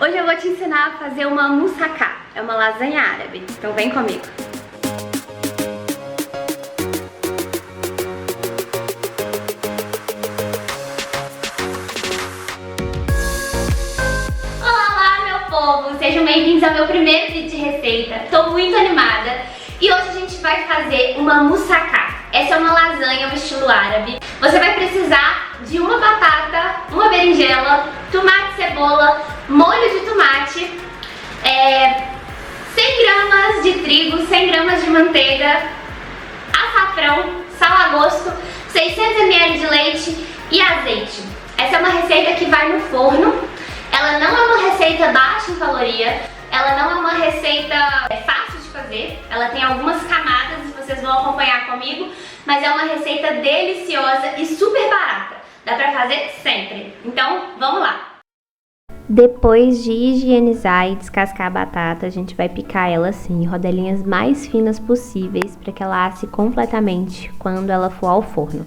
Hoje eu vou te ensinar a fazer uma moussaka, é uma lasanha árabe, então vem comigo. Olá, meu povo! Sejam bem-vindos ao meu primeiro vídeo de receita. Tô muito animada e hoje a gente vai fazer uma moussaka. Essa é uma lasanha no estilo árabe. Você vai precisar de uma batata, uma berinjela, tomate, cebola, molho de tomate, 100 gramas de trigo, 100 gramas de manteiga, açafrão, sal a gosto, 600 ml de leite e azeite. Essa é uma receita que vai no forno. Ela não é uma receita baixa em caloria, ela não é uma receita fácil de fazer, ela tem algumas camadas e vocês vão acompanhar comigo, mas é uma receita deliciosa e super barata, dá pra fazer sempre. Então, vamos lá! Depois de higienizar e descascar a batata, a gente vai picar ela assim, em rodelinhas mais finas possíveis, para que ela asse completamente quando ela for ao forno.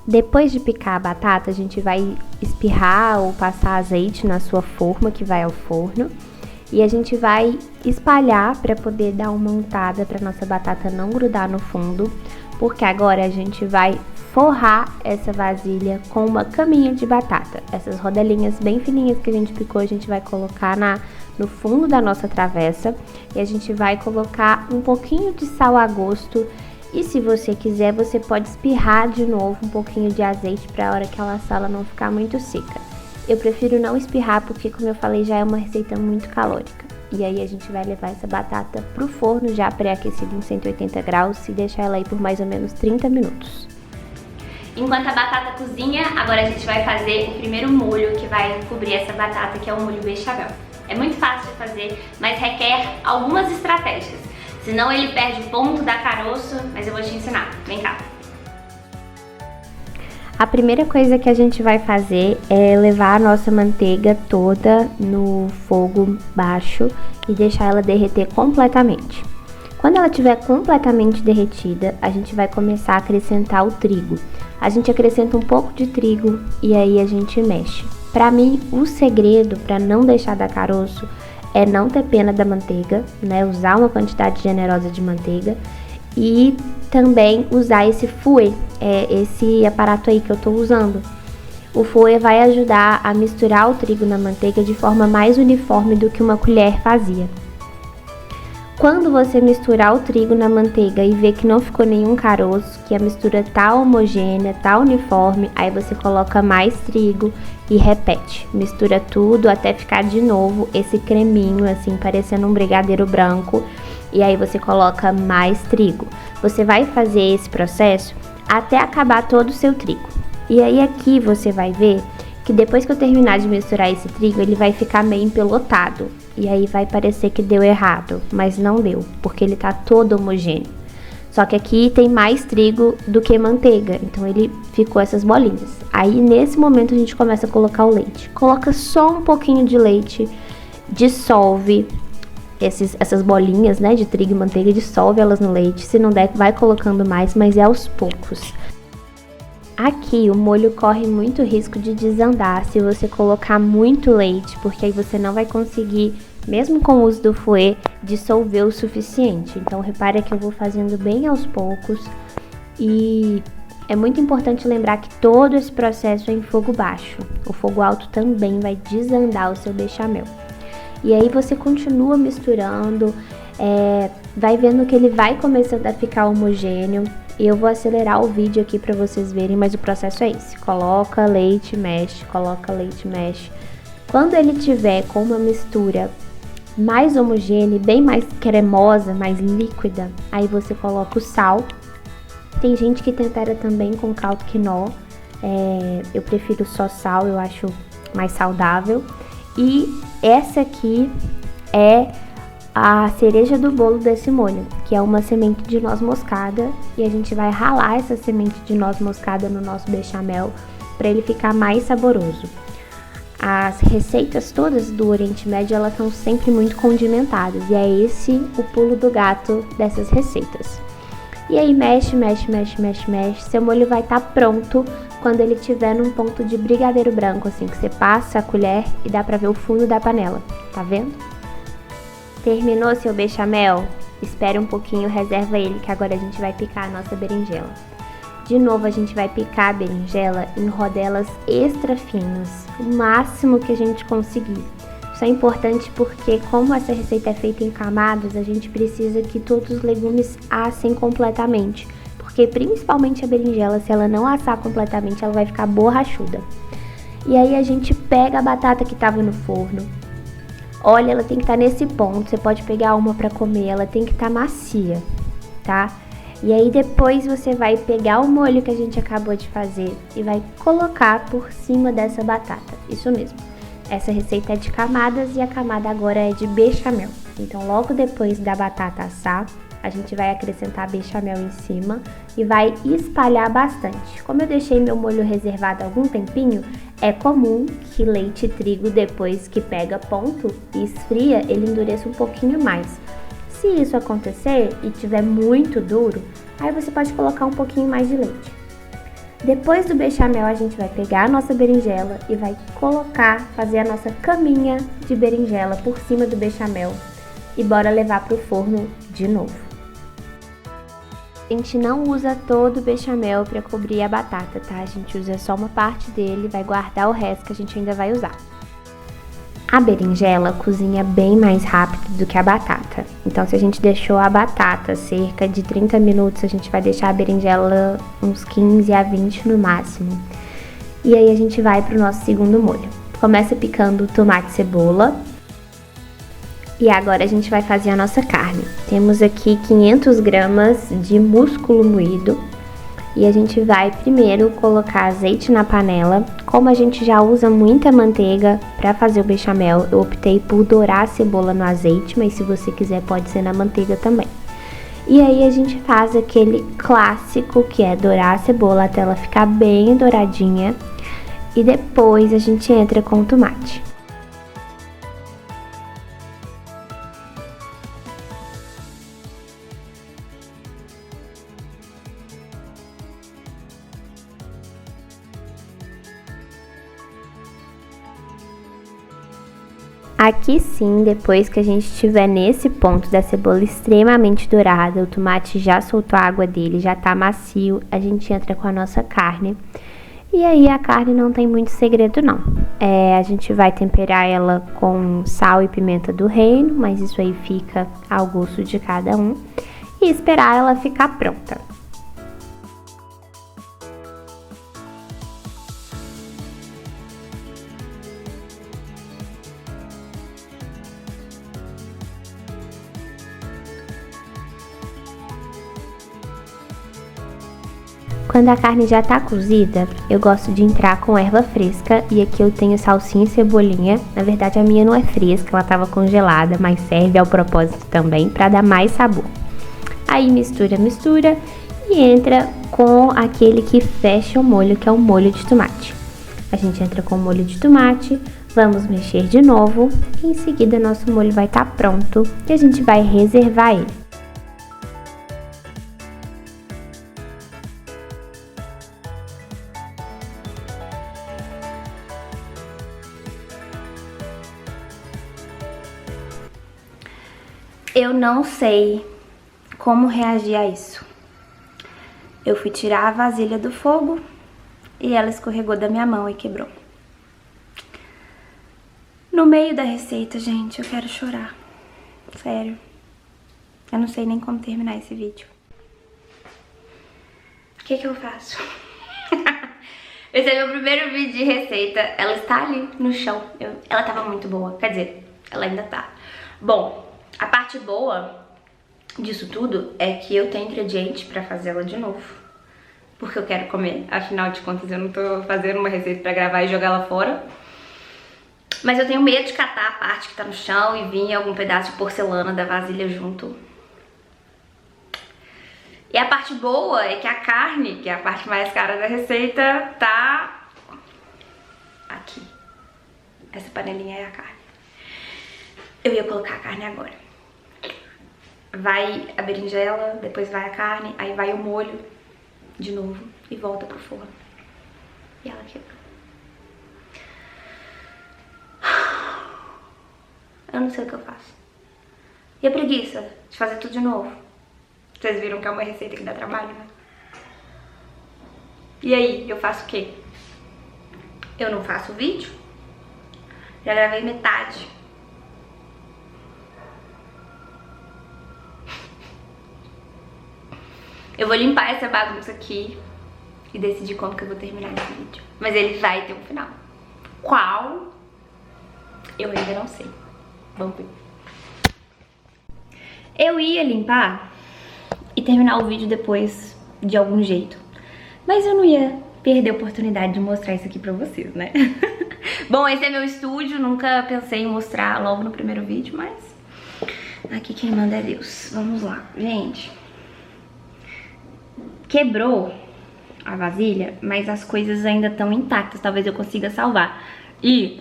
Depois de picar a batata, a gente vai espirrar ou passar azeite na sua forma que vai ao forno. E a gente vai espalhar para poder dar uma untada para nossa batata não grudar no fundo. Porque agora a gente vai forrar essa vasilha com uma caminha de batata. Essas rodelinhas bem fininhas que a gente picou, a gente vai colocar no fundo da nossa travessa. E a gente vai colocar um pouquinho de sal a gosto. E se você quiser, você pode espirrar de novo um pouquinho de azeite para a hora que ela assar ela não ficar muito seca. Eu prefiro não espirrar porque, como eu falei, já é uma receita muito calórica. E aí a gente vai levar essa batata pro forno já pré-aquecido em 180 graus e deixar ela aí por mais ou menos 30 minutos. Enquanto a batata cozinha, agora a gente vai fazer o primeiro molho que vai cobrir essa batata, que é o molho bechamel. É muito fácil de fazer, mas requer algumas estratégias. Senão ele perde o ponto da caroço, mas eu vou te ensinar. Vem cá. A primeira coisa que a gente vai fazer é levar a nossa manteiga toda no fogo baixo e deixar ela derreter completamente. Quando ela estiver completamente derretida, a gente vai começar a acrescentar o trigo. A gente acrescenta um pouco de trigo e aí a gente mexe. Para mim, o segredo para não deixar dar caroço é não ter pena da manteiga, né? Usar uma quantidade generosa de manteiga e também usar esse fouet, esse aparato aí que eu tô usando. O fouet vai ajudar a misturar o trigo na manteiga de forma mais uniforme do que uma colher fazia. Quando você misturar o trigo na manteiga e ver que não ficou nenhum caroço, que a mistura tá homogênea, tá uniforme, aí você coloca mais trigo e repete. Mistura tudo até ficar de novo esse creminho assim, parecendo um brigadeiro branco. E aí você coloca mais trigo. Você vai fazer esse processo até acabar todo o seu trigo. E aí aqui você vai ver que depois que eu terminar de misturar esse trigo, ele vai ficar meio empelotado. E aí vai parecer que deu errado, mas não deu, porque ele tá todo homogêneo. Só que aqui tem mais trigo do que manteiga, então ele ficou essas bolinhas. Aí nesse momento a gente começa a colocar o leite. Coloca só um pouquinho de leite, dissolve essas bolinhas, né, de trigo e manteiga, dissolve elas no leite. Se não der, vai colocando mais, mas é aos poucos. Aqui o molho corre muito risco de desandar se você colocar muito leite, porque aí você não vai conseguir, mesmo com o uso do fouet, dissolver o suficiente. Então repare que eu vou fazendo bem aos poucos e é muito importante lembrar que todo esse processo é em fogo baixo. O fogo alto também vai desandar o seu bechamel. E aí você continua misturando, vai vendo que ele vai começando a ficar homogêneo. Eu vou acelerar o vídeo aqui para vocês verem, mas o processo é esse. Coloca leite, mexe, coloca leite, mexe. Quando ele tiver com uma mistura mais homogênea, bem mais cremosa, mais líquida, aí você coloca o sal. Tem gente que tempera também com caldo quinó. Eu prefiro só sal, eu acho mais saudável. E essa aqui é a cereja do bolo desse molho, que é uma semente de noz moscada, e a gente vai ralar essa semente de noz moscada no nosso bechamel para ele ficar mais saboroso. As receitas todas do Oriente Médio, elas são sempre muito condimentadas, e é esse o pulo do gato dessas receitas. E aí mexe, mexe, mexe, mexe, mexe. Seu molho vai estar pronto quando ele estiver num ponto de brigadeiro branco, assim, que você passa a colher e dá pra ver o fundo da panela. Tá vendo? Terminou seu bechamel? Espere um pouquinho, reserva ele, que agora a gente vai picar a nossa berinjela. De novo, a gente vai picar a berinjela em rodelas extra finas, o máximo que a gente conseguir. Isso é importante porque, como essa receita é feita em camadas, a gente precisa que todos os legumes assem completamente. Porque, principalmente a berinjela, se ela não assar completamente, ela vai ficar borrachuda. E aí a gente pega a batata que estava no forno. Olha, ela tem que estar nesse ponto, você pode pegar uma para comer, ela tem que estar macia, tá? E aí depois você vai pegar o molho que a gente acabou de fazer e vai colocar por cima dessa batata, isso mesmo. Essa receita é de camadas e a camada agora é de bechamel. Então logo depois da batata assar, a gente vai acrescentar bechamel em cima e vai espalhar bastante. Como eu deixei meu molho reservado há algum tempinho, é comum que leite e trigo, depois que pega ponto e esfria, ele endureça um pouquinho mais. Se isso acontecer e tiver muito duro, aí você pode colocar um pouquinho mais de leite. Depois do bechamel, a gente vai pegar a nossa berinjela e vai fazer a nossa caminha de berinjela por cima do bechamel e bora levar para o forno de novo. A gente não usa todo o bechamel para cobrir a batata, tá? A gente usa só uma parte dele e vai guardar o resto que a gente ainda vai usar. A berinjela cozinha bem mais rápido do que a batata. Então, se a gente deixou a batata cerca de 30 minutos, a gente vai deixar a berinjela uns 15 a 20 no máximo. E aí a gente vai para o nosso segundo molho. Começa picando tomate e cebola. E agora a gente vai fazer a nossa carne. Temos aqui 500 gramas de músculo moído. E a gente vai primeiro colocar azeite na panela. Como a gente já usa muita manteiga para fazer o bechamel, eu optei por dourar a cebola no azeite, mas se você quiser pode ser na manteiga também. E aí a gente faz aquele clássico que é dourar a cebola até ela ficar bem douradinha. E depois a gente entra com o tomate. Aqui sim, depois que a gente estiver nesse ponto da cebola extremamente dourada, o tomate já soltou a água dele, já tá macio, a gente entra com a nossa carne. E aí a carne não tem muito segredo não. A gente vai temperar ela com sal e pimenta do reino, mas isso aí fica ao gosto de cada um. E esperar ela ficar pronta. Quando a carne já tá cozida, eu gosto de entrar com erva fresca e aqui eu tenho salsinha e cebolinha. Na verdade a minha não é fresca, ela tava congelada, mas serve ao propósito também para dar mais sabor. Aí mistura, mistura e entra com aquele que fecha o molho, que é o molho de tomate. A gente entra com o molho de tomate, vamos mexer de novo e em seguida nosso molho vai estar pronto e a gente vai reservar ele. Eu não sei como reagir a isso. Eu fui tirar a vasilha do fogo e ela escorregou da minha mão e quebrou. No meio da receita, gente, eu quero chorar. Sério. Eu não sei nem como terminar esse vídeo. O que eu faço? Esse é meu primeiro vídeo de receita. Ela está ali no chão. Ela tava muito boa. Quer dizer, ela ainda tá. Bom, a parte boa disso tudo é que eu tenho ingrediente pra fazer ela de novo. Porque eu quero comer. Afinal de contas, eu não tô fazendo uma receita pra gravar e jogar ela fora. Mas eu tenho medo de catar a parte que tá no chão e vir algum pedaço de porcelana da vasilha junto. E a parte boa é que a carne, que é a parte mais cara da receita, tá aqui. Essa panelinha é a carne. Eu ia colocar a carne agora. vai a berinjela, depois vai a carne, aí vai o molho de novo e volta pro forno. E ela quebrou. Eu não sei o que eu faço. E a preguiça de fazer tudo de novo? Vocês viram que é uma receita que dá trabalho, né? E aí, eu faço o quê? Eu não faço vídeo? Já gravei metade. Eu vou limpar essa bagunça aqui e decidir como que eu vou terminar esse vídeo. Mas ele vai ter um final. Qual? Eu ainda não sei. Vamos ver. Eu ia limpar e terminar o vídeo depois de algum jeito. Mas eu não ia perder a oportunidade de mostrar isso aqui pra vocês, né? Bom, esse é meu estúdio. Nunca pensei em mostrar logo no primeiro vídeo, mas aqui quem manda é Deus. Vamos lá, gente. Quebrou a vasilha, mas as coisas ainda estão intactas. Talvez eu consiga salvar. E,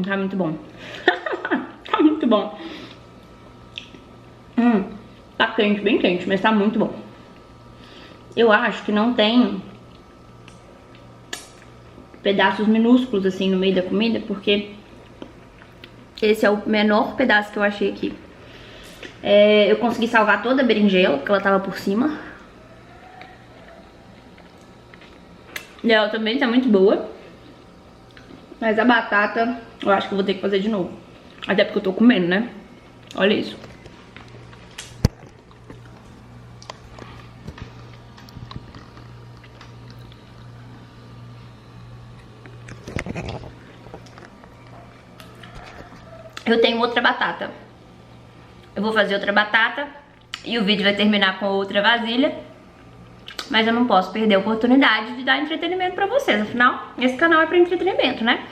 tá muito bom. Tá muito bom. Tá quente, bem quente, mas tá muito bom. Eu acho que não tem pedaços minúsculos assim no meio da comida, porque esse é o menor pedaço que eu achei aqui. Eu consegui salvar toda a berinjela, porque ela tava por cima. E ela também tá muito boa. Mas a batata eu acho que eu vou ter que fazer de novo. Até porque eu tô comendo, né? Olha isso. Eu tenho outra batata. Eu vou fazer outra batata e o vídeo vai terminar com outra vasilha. Mas eu não posso perder a oportunidade de dar entretenimento pra vocês. Afinal, esse canal é pra entretenimento, né?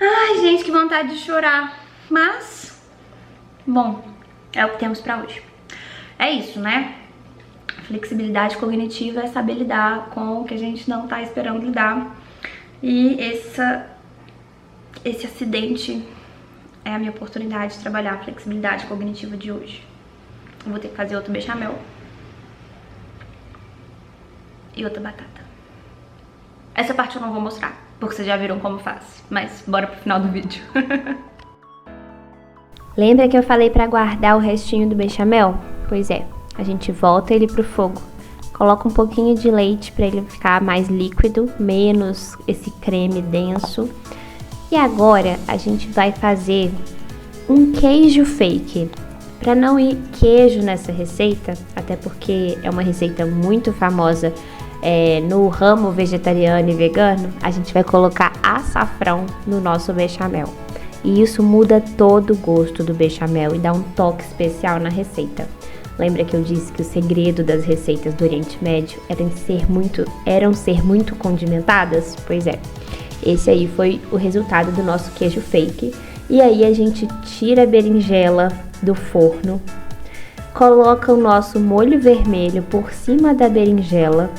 Ai, gente, que vontade de chorar. Mas, bom, é o que temos pra hoje. É isso, né? Flexibilidade cognitiva é saber lidar com o que a gente não tá esperando lidar. E esse acidente é a minha oportunidade de trabalhar a flexibilidade cognitiva de hoje. Eu vou ter que fazer outro bechamel. E outra batata. Essa parte eu não vou mostrar, porque vocês já viram como faz. Mas bora pro final do vídeo. Lembra que eu falei pra guardar o restinho do bechamel? Pois é, a gente volta ele pro fogo. Coloca um pouquinho de leite pra ele ficar mais líquido, menos esse creme denso. E agora a gente vai fazer um queijo fake. Pra não ir queijo nessa receita, até porque é uma receita muito famosa no ramo vegetariano e vegano, a gente vai colocar açafrão no nosso bechamel. E isso muda todo o gosto do bechamel e dá um toque especial na receita. Lembra que eu disse que o segredo das receitas do Oriente Médio eram ser muito condimentadas? Pois é, esse aí foi o resultado do nosso queijo fake. E aí a gente tira a berinjela do forno, coloca o nosso molho vermelho por cima da berinjela,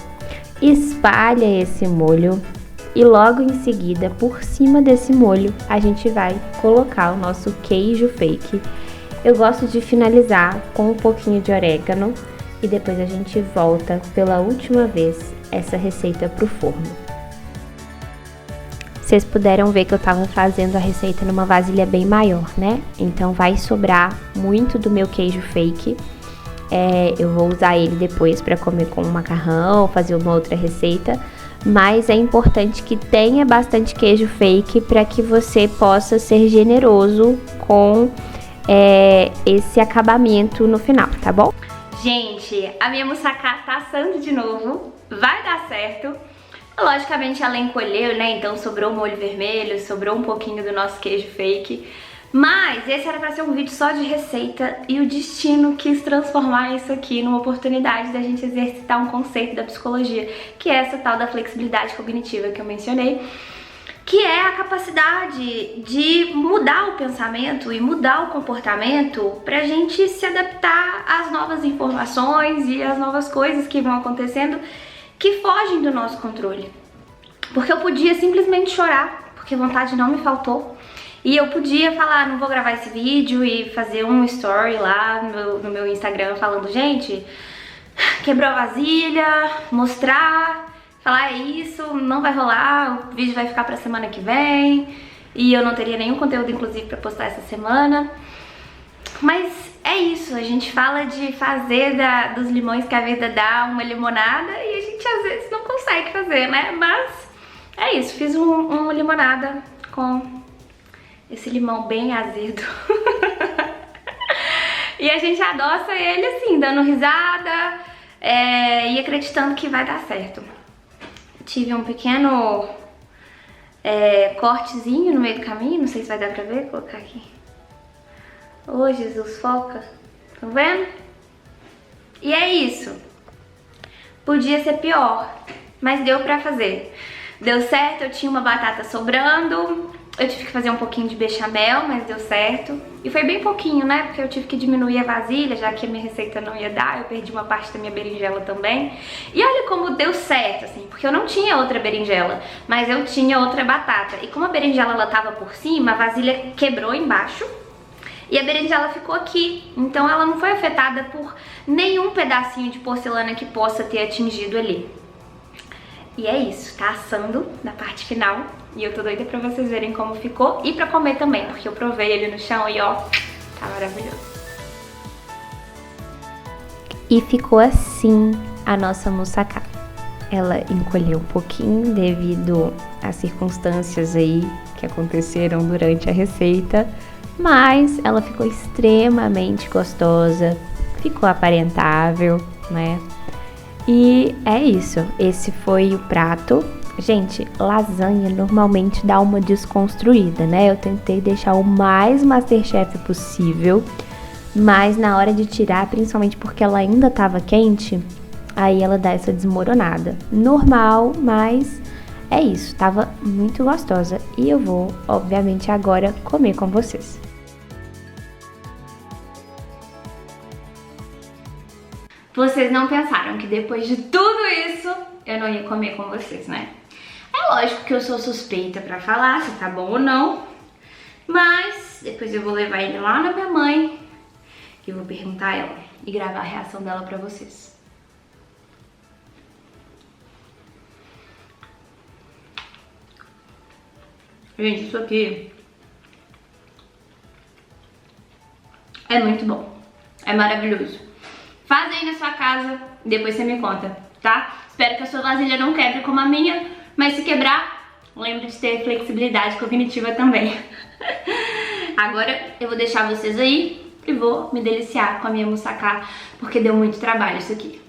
espalha esse molho e logo em seguida, por cima desse molho, a gente vai colocar o nosso queijo fake. Eu gosto de finalizar com um pouquinho de orégano e depois a gente volta pela última vez essa receita pro forno. Vocês puderam ver que eu tava fazendo a receita numa vasilha bem maior, né? Então vai sobrar muito do meu queijo fake. Eu vou usar ele depois para comer com um macarrão, fazer uma outra receita. Mas é importante que tenha bastante queijo fake para que você possa ser generoso com esse acabamento no final, tá bom? Gente, a minha moussaka tá assando de novo. Vai dar certo. Logicamente ela encolheu, né? Então sobrou o molho vermelho, sobrou um pouquinho do nosso queijo fake. Mas esse era pra ser um vídeo só de receita e o destino quis transformar isso aqui numa oportunidade da gente exercitar um conceito da psicologia, que é essa tal da flexibilidade cognitiva que eu mencionei, que é a capacidade de mudar o pensamento e mudar o comportamento pra gente se adaptar às novas informações e às novas coisas que vão acontecendo que fogem do nosso controle. Porque eu podia simplesmente chorar, porque vontade não me faltou, E eu podia falar, não vou gravar esse vídeo e fazer um story lá no meu Instagram falando, gente, quebrou a vasilha, mostrar, falar é isso, não vai rolar, o vídeo vai ficar pra semana que vem. E eu não teria nenhum conteúdo, inclusive, pra postar essa semana. Mas é isso, a gente fala de fazer dos limões que a vida dá uma limonada e a gente às vezes não consegue fazer, né? Mas é isso, fiz uma limonada com esse limão bem azedo. E a gente adoça ele assim, dando risada e acreditando que vai dar certo. Tive um pequeno cortezinho no meio do caminho, não sei se vai dar pra ver, vou colocar aqui. Ô, Jesus, foca. Estão vendo? E é isso. Podia ser pior, mas deu pra fazer. Deu certo, eu tinha uma batata sobrando. Eu tive que fazer um pouquinho de bechamel, mas deu certo. E foi bem pouquinho, né? Porque eu tive que diminuir a vasilha, já que a minha receita não ia dar. Eu perdi uma parte da minha berinjela também. E olha como deu certo, assim. Porque eu não tinha outra berinjela, mas eu tinha outra batata. E como a berinjela, ela tava por cima, a vasilha quebrou embaixo. E a berinjela ficou aqui, então ela não foi afetada por nenhum pedacinho de porcelana que possa ter atingido ali. E é isso, tá assando na parte final. E eu tô doida pra vocês verem como ficou e pra comer também, porque eu provei ele no chão e ó, tá maravilhoso. E ficou assim a nossa moussaka. Ela encolheu um pouquinho devido às circunstâncias aí que aconteceram durante a receita. Mas ela ficou extremamente gostosa, ficou aparentável, né? E é isso, esse foi o prato. Gente, lasanha normalmente dá uma desconstruída, né? Eu tentei deixar o mais Masterchef possível, mas na hora de tirar, principalmente porque ela ainda tava quente, aí ela dá essa desmoronada. Normal, mas é isso, tava muito gostosa. E eu vou, obviamente, agora comer com vocês. Vocês não pensaram que depois de tudo isso eu não ia comer com vocês, né? É lógico que eu sou suspeita pra falar se tá bom ou não, mas depois eu vou levar ele lá na minha mãe e vou perguntar a ela e gravar a reação dela pra vocês. Gente, isso aqui é muito bom, é maravilhoso. Faz aí na sua casa, depois você me conta, tá? Espero que a sua vasilha não quebre como a minha, mas se quebrar, lembre de ter flexibilidade cognitiva também. Agora eu vou deixar vocês aí e vou me deliciar com a minha moussaka, porque deu muito trabalho isso aqui.